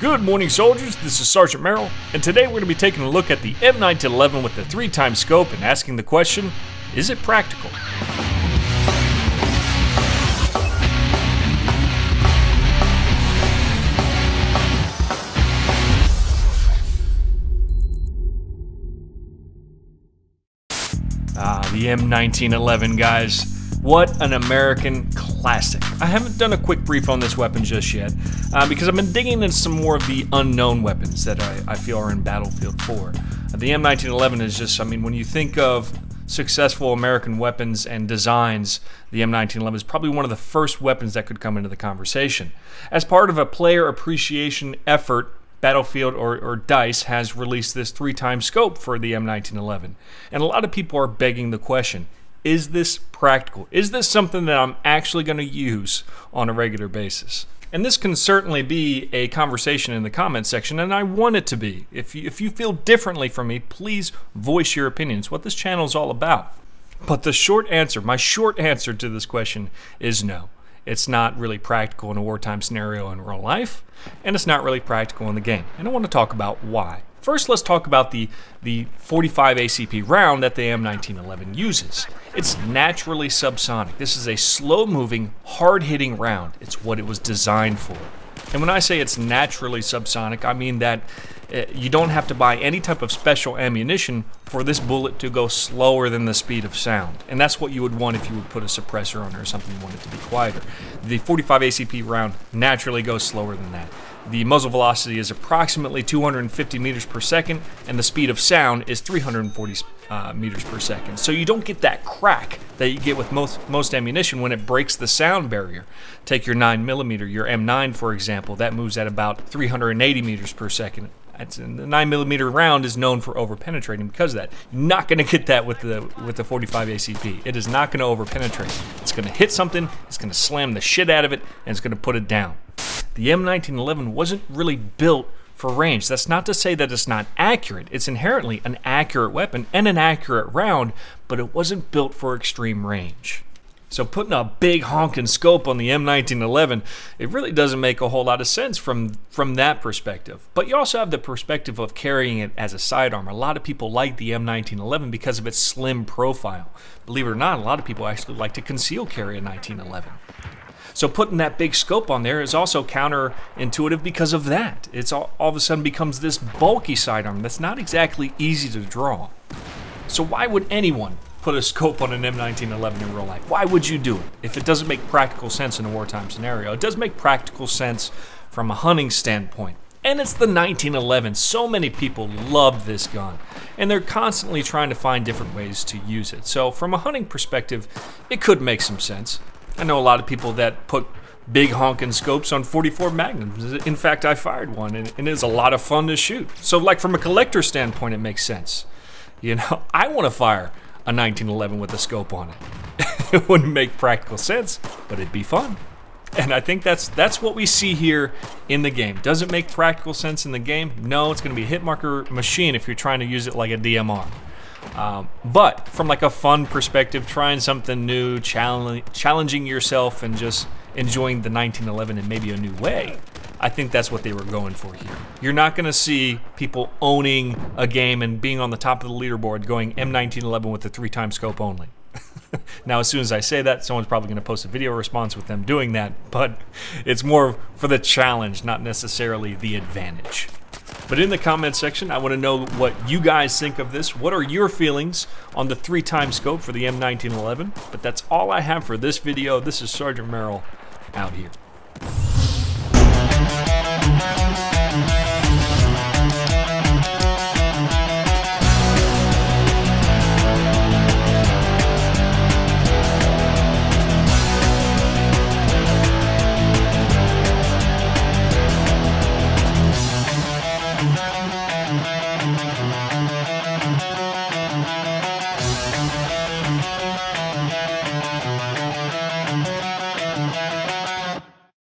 Good morning, soldiers. This is Sergeant Merrill, and today we're going to be taking a look at the M1911 with the 3x scope and asking the question, is it practical? The M1911, guys. What an American classic. I haven't done a quick brief on this weapon just yet because I've been digging into some more of the unknown weapons that I feel are in Battlefield 4. The M1911 is just, when you think of successful American weapons and designs, the M1911 is probably one of the first weapons that could come into the conversation. As part of a player appreciation effort, Battlefield or DICE has released this 3x scope for the M1911. And a lot of people are begging the question, is this practical? Is this something that I'm actually going to use on a regular basis? And this can certainly be a conversation in the comment section, and I want it to be. If you feel differently from me, please voice your opinions, what this channel is all about. But the short answer, my short answer to this question is no. It's not really practical in a wartime scenario in real life, and it's not really practical in the game. And I want to talk about why. First, let's talk about the 45 ACP round that the M1911 uses. It's naturally subsonic. This is a slow-moving, hard-hitting round. It's what it was designed for. And when I say it's naturally subsonic, I mean that you don't have to buy any type of special ammunition for this bullet to go slower than the speed of sound. And that's what you would want if you would put a suppressor on it or something you want it to be quieter. The 45 ACP round naturally goes slower than that. The muzzle velocity is approximately 250 meters per second, and the speed of sound is 340 meters per second. So you don't get that crack that you get with most ammunition when it breaks the sound barrier. Take your 9mm, your M9 for example, that moves at about 380 meters per second. The 9mm round is known for over-penetrating because of that. You're not going to get that with the 45 ACP. It is not going to over-penetrate. It's going to hit something, it's going to slam the shit out of it, and it's going to put it down. The M1911 wasn't really built for range. That's not to say that it's not accurate. It's inherently an accurate weapon and an accurate round, but it wasn't built for extreme range. So putting a big honking scope on the M1911, it really doesn't make a whole lot of sense from that perspective. But you also have the perspective of carrying it as a sidearm. A lot of people like the M1911 because of its slim profile. Believe it or not, a lot of people actually like to conceal carry a 1911. So putting that big scope on there is also counterintuitive because of that. It's all of a sudden becomes this bulky sidearm that's not exactly easy to draw. So why would anyone put a scope on an M1911 in real life? Why would you do it if it doesn't make practical sense in a wartime scenario? It does make practical sense from a hunting standpoint. And it's the 1911. So many people love this gun, and they're constantly trying to find different ways to use it. So from a hunting perspective, it could make some sense. I know a lot of people that put big honking scopes on 44 Magnums. In fact, I fired one, and it is a lot of fun to shoot. So like from a collector standpoint, it makes sense. You know, I want to fire a 1911 with a scope on it. It wouldn't make practical sense, but it'd be fun. And I think that's what we see here in the game. Does it make practical sense in the game? No, it's going to be a hit marker machine if you're trying to use it like a DMR. But from like a fun perspective, trying something new, challenging yourself and just enjoying the 1911 in maybe a new way, I think that's what they were going for here. You're not going to see people owning a game and being on the top of the leaderboard going M1911 with the 3x scope only. Now, as soon as I say that, someone's probably going to post a video response with them doing that, but it's more for the challenge, not necessarily the advantage. But in the comment section, I want to know what you guys think of this. What are your feelings on the 3x scope for the M1911? But that's all I have for this video. This is Sergeant Merrill out here.